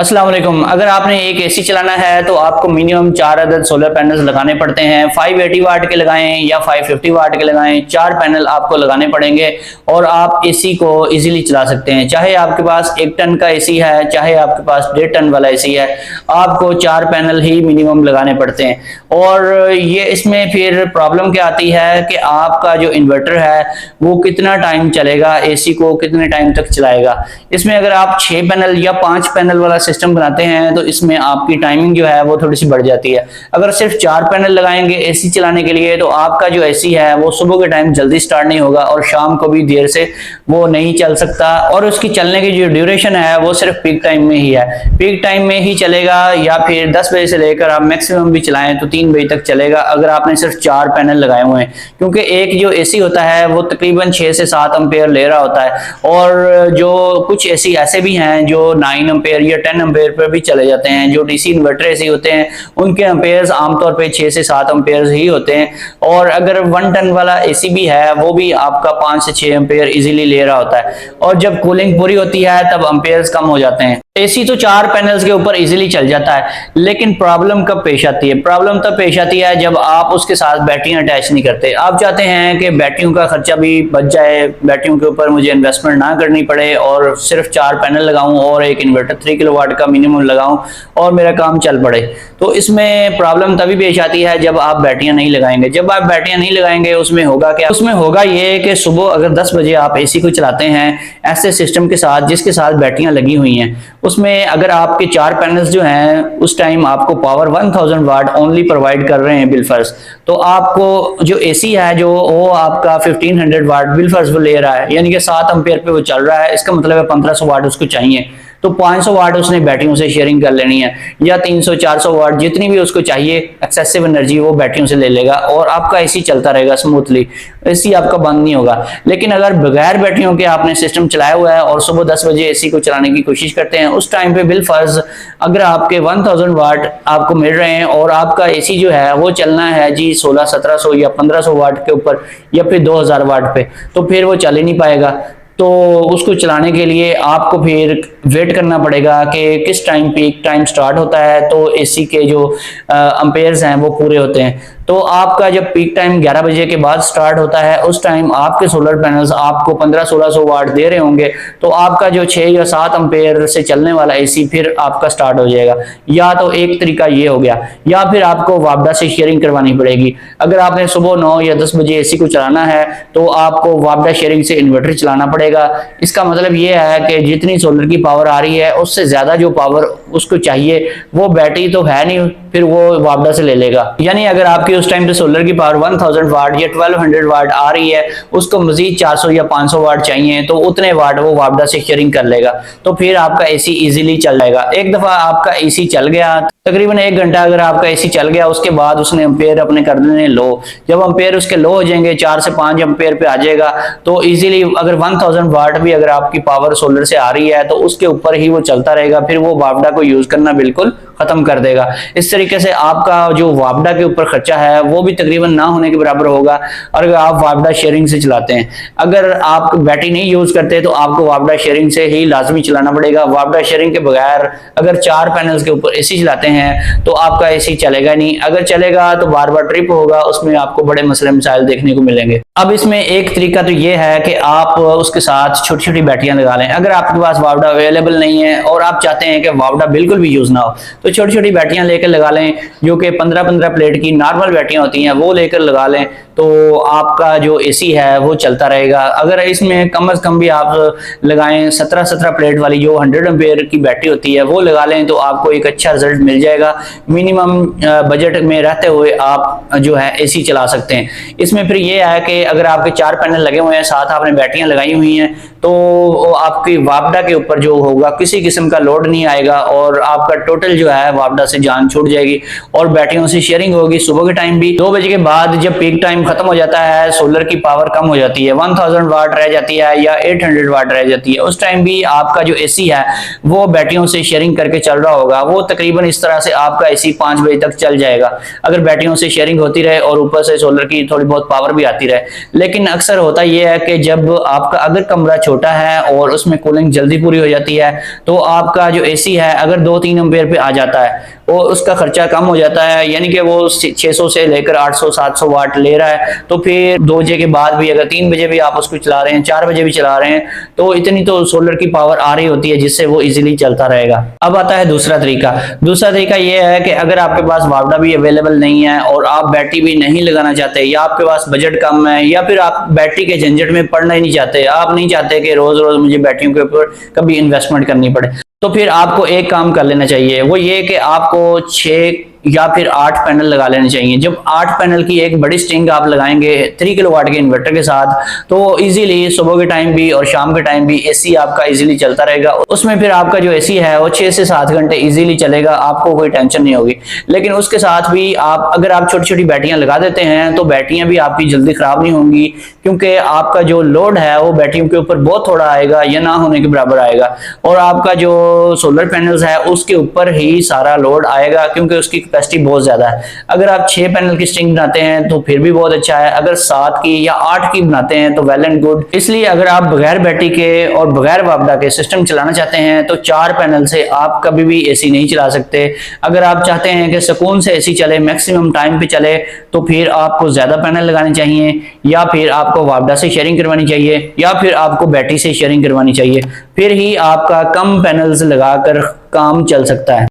अस्सलाम वालेकुम। अगर आपने एक एसी चलाना है तो आपको मिनिमम 4 अदद सोलर पैनल्स लगाने पड़ते हैं। 580 वाट के लगाएं या 550 वाट के लगाएं, 4 पैनल आपको लगाने पड़ेंगे और आप एसी को इजीली चला सकते हैं। चाहे आपके पास 1 टन का एसी है, चाहे आपके पास 1.5 टन वाला एसी है, आपको 4 पैनल ही मिनिमम लगाने पड़ते हैं। और ये इसमें फिर प्रॉब्लम क्या आती है कि आपका जो इन्वर्टर है वो कितना टाइम चलेगा, एसी को कितने टाइम तक चलाएगा। इसमें अगर आप 6 पैनल या 5 पैनल वाला सिस्टम बनाते हैं तो इसमें आपकी टाइमिंग जो है वो थोड़ी सी बढ़ जाती है। अगर सिर्फ 4 पैनल लगाएंगे एसी चलाने के लिए तो आपका जो एसी है वो सुबह के टाइम जल्दी स्टार्ट नहीं होगा और शाम को भी देर से वो नहीं चल सकता, और उसकी चलने की जो ड्यूरेशन है वो सिर्फ पीक टाइम में ही है। पीक टाइम में ही चलेगा या फिर 10 बजे से लेकर आप मैक्सिमम भी चलाएं तो 3 बजे तक चलेगा अगर आपने सिर्फ 4 पैनल लगाए हुए हैं, क्योंकि एक जो एसी होता है वो तकरीबन 6 से 7 एम्पेयर ले रहा होता है। और जो कुछ एसी ऐसे भी हैं जो 9 एम्पेयर या 10 एम्पेयर पर भी चले जाते हैं। जो डीसी इन्वर्टर एसी होते हैं उनके एम्पेयर्स आमतौर पे 6 से 7 एम्पेयर ही होते हैं। और अगर 1 टन वाला एसी भी है वो भी आपका 5 से 6 एम्पेयर इजीली ले रहा होता है, और जब कूलिंग पूरी होती है तब एम्पेयर्स कम हो जाते हैं। एसी तो 4 पैनल्स के ऊपर इजीली चल जाता है, लेकिन प्रॉब्लम कब पेश आती है? प्रॉब्लम तब पेश आती है जब आप उसके साथ बैटरियां अटैच नहीं करते। आप चाहते हैं कि बैटरियों का खर्चा भी बच जाए, बैटरियों के ऊपर मुझे इन्वेस्टमेंट ना करनी पड़े और सिर्फ 4 पैनल लगाऊं और एक इन्वर्टर 3 किलोवाट का मिनिमम लगाऊं और मेरा काम चल पड़े। तो इसमें प्रॉब्लम तभी पेश आती है जब आप बैटरियां नहीं लगाएंगे। जब आप बैटरियां नहीं लगाएंगे उसमें होगा क्या? उसमें होगा ये कि सुबह अगर 10 बजे आप एसी को चलाते हैं ऐसे सिस्टम के साथ जिसके साथ बैटरियां लगी हुई हैं, उसमें अगर आपके 4 पैनल्स जो हैं उस टाइम आपको पावर 1000 वाट ओनली प्रोवाइड कर रहे हैं बिलफर्ज, तो आपको जो एसी है जो वो आपका 1500 वाट बिलफर्ज वो ले रहा है, यानी कि 7 एम्पेयर पे वो चल रहा है। इसका मतलब है 1500 वाट उसको चाहिए, तो 500 वाट उसने बैटरियों से शेयरिंग कर लेनी है, या 300-400 वाट जितनी भी उसको चाहिए एक्सेसिव एनर्जी वो बैटरियों से ले लेगा और आपका एसी चलता रहेगा स्मूथली, एसी आपका बंद नहीं होगा। लेकिन अगर बगैर बैटरियों के आपने सिस्टम चलाया हुआ है और सुबह 10 बजे एसी को चलाने की कोशिश करते हैं, उस टाइम पे बिल फर्ज अगर आपके 1000 वाट आपको मिल रहे हैं और आपका एसी जो है वो चलना है जी 1600-1700 या 1500 वाट के ऊपर या फिर 2000 वाट पे, तो फिर वो चल ही नहीं पाएगा। तो उसको चलाने के लिए आपको फिर वेट करना पड़ेगा कि किस टाइम पीक टाइम स्टार्ट होता है तो एसी के जो एम्पेयर्स हैं वो पूरे होते हैं। तो आपका जब पीक टाइम 11 बजे के बाद स्टार्ट होता है उस टाइम आपके सोलर पैनल्स आपको 1500-1600 वाट दे रहे होंगे, तो आपका जो 6 या 7 एम्पेयर से चलने वाला एसी फिर आपका स्टार्ट हो जाएगा। या तो एक तरीका ये हो गया, या फिर आपको वापडा से शेयरिंग करवानी पड़ेगी। अगर आपने सुबह 9 या 10 बजे एसी को चलाना है तो आपको वापडा शेयरिंग से इन्वर्टर चलाना पड़ेगा। इसका मतलब ये है कि जितनी सोलर की पावर आ रही है उससे ज्यादा जो पावर उसको चाहिए वो बैटरी तो है नहीं, फिर वो वापडा से ले लेगा। यानी अगर आपकी उस टाइम पे सोलर की पावर 1000 वाट या 1200 वाट आ रही है, उसको मजीद 400 या 500 वाट चाहिए तो उतने वाट वो वापडा से शेयरिंग कर लेगा, तो फिर आपका एसी इजीली चल जाएगा। एक दफा आपका एसी चल गया, तकरीबन 1 घंटा अगर आपका एसी चल गया, उसके बाद उसने एम्पेयर अपने कर देने लो। जब एम्पेयर उसके लो हो जाएंगे 4 से 5 एम्पेयर पे आ जाएगा, तो इजीली अगर 1000 वाट भी अगर आपकी पावर सोलर से आ रही है तो उसके ऊपर ही वो चलता रहेगा, फिर वो वापडा को यूज करना बिल्कुल खत्म कर देगा। इस तरीके से आपका जो वापडा के ऊपर खर्चा है वो भी तकरीबन ना होने के बराबर होगा और अगर आप वापडा शेयरिंग से चलाते हैं। अगर आप बैटरी नहीं यूज करते तो आपको वापडा शेयरिंग से ही लाजमी चलाना पड़ेगा। वापडा शेयरिंग के बगैर अगर 4 पैनल्स के ऊपर एसी चलाते हैं तो आपका एसी चलेगा नहीं, अगर चलेगा तो बार बार ट्रिप होगा, उसमें आपको बड़े मसले मसाइल देखने को मिलेंगे। अब इसमें एक तरीका तो ये है कि आप उसके साथ छोटी छोटी बैटरियां लगा लें। अगर आपके पास वापडा अवेलेबल नहीं है और आप चाहते हैं कि वापडा बिल्कुल भी यूज ना हो तो छोटी छोटी बैटरियां लेकर लगा लें, जो कि 15-15 प्लेट की नॉर्मल बैटरियां होती हैं वो लेकर लगा लें, तो आपका जो एसी है वो चलता रहेगा। अगर इसमें कम से कम भी आप लगाएं 17-17 प्लेट वाली जो 100 एम्पेयर की बैटरी होती है वो लगा लें तो आपको एक अच्छा रिजल्ट मिल जाएगा। मिनिमम बजट में रहते हुए आप जो है एसी चला सकते हैं। इसमें फिर ये है कि अगर आपके 4 पैनल लगे हुए हैं, साथ आपने बैटरियां लगाई हुई हैं, तो आपकी वापडा के ऊपर जो होगा किसी किस्म का लोड नहीं आएगा और आपका टोटल जो है वापडा से जान छूट जाएगी और बैटरियों से शेयरिंग होगी। सुबह के टाइम भी 2 बजे के बाद जब पीक टाइम टाइम खत्म हो जाता है, सोलर की पावर कम हो जाती है, 1000 वाट रह जाती है या 800 वाट रह जाती है, उस टाइम भी आपका जो एसी है वो बैटरियों से शेयरिंग करके चल रहा होगा। वो तकरीबन इस तरह से आपका एसी 5 बजे तक चल जाएगा, अगर बैटरियों से शेयरिंग होती रहे और ऊपर से सोलर की थोड़ी बहुत पावर भी आती रहे। लेकिन अक्सर होता यह है कि जब आपका अगर कमरा छोटा है और उसमें कूलिंग जल्दी पूरी हो जाती है, तो आपका जो एसी है अगर 2-3 एम्पीयर पे आ जाता है और उसका खर्चा कम हो जाता है, यानी कि वो 600 से लेकर 800-700 वाट ले रहा है, तो फिर 2 बजे के बाद भी अगर 3 बजे भी आप उसको चला रहे हैं, 4 बजे भी चला रहे हैं, तो इतनी तो सोलर की पावर आ रही होती है जिससे वो इजीली चलता रहेगा। अब आता है दूसरा तरीका। दूसरा तरीका ये है कि अगर आपके पास वावडा भी अवेलेबल नहीं है और आप बैटरी भी नहीं लगाना चाहते, या आपके पास बजट कम है, या फिर आप बैटरी के झंझट में पड़ना ही नहीं चाहते, आप नहीं चाहते कि रोज रोज मुझे बैटरियों के ऊपर कभी इन्वेस्टमेंट करनी पड़े, तो फिर आपको एक काम कर लेना चाहिए। वो ये कि आपको 6 या फिर 8 पैनल लगा लेने चाहिए। जब 8 पैनल की एक बड़ी स्ट्रिंग आप लगाएंगे 3 किलोवाट के इन्वर्टर के साथ, तो इजीली सुबह के टाइम भी और शाम के टाइम भी एसी आपका इजीली चलता रहेगा। उसमें फिर आपका जो एसी है वो 6 से 7 घंटे इजीली चलेगा, आपको कोई टेंशन नहीं होगी। लेकिन उसके साथ भी अगर आप छोटी छोटी बैटरियां लगा देते हैं तो बैटरियां भी आपकी जल्दी खराब नहीं होंगी, क्योंकि आपका जो लोड है वो बैटरियों के ऊपर बहुत थोड़ा आएगा या ना होने के बराबर आएगा, और आपका जो सोलर पैनल्स है उसके ऊपर ही सारा लोड आएगा, क्योंकि उसकी कैपेसिटी बहुत ज्यादा है। अगर आप 6 पैनल की स्ट्रिंग बनाते हैं तो फिर भी बहुत अच्छा है, अगर 7 की या 8 की बनाते हैं तो वेल एंड गुड। इसलिए अगर आप बगैर बैटरी के और बगैर वापडा के सिस्टम चलाना चाहते हैं तो 4 पैनल से आप कभी भी एसी नहीं चला सकते। अगर आप चाहते हैं कि सुकून से एसी चले, मैक्सिमम टाइम पे चले, तो फिर आपको ज्यादा पैनल लगाने चाहिए, या फिर आपको वापडा से शेयरिंग करवानी चाहिए, या फिर आपको बैटरी से शेयरिंग करवानी चाहिए। फिर ही आपका कम पैनल्स लगाकर काम चल सकता है।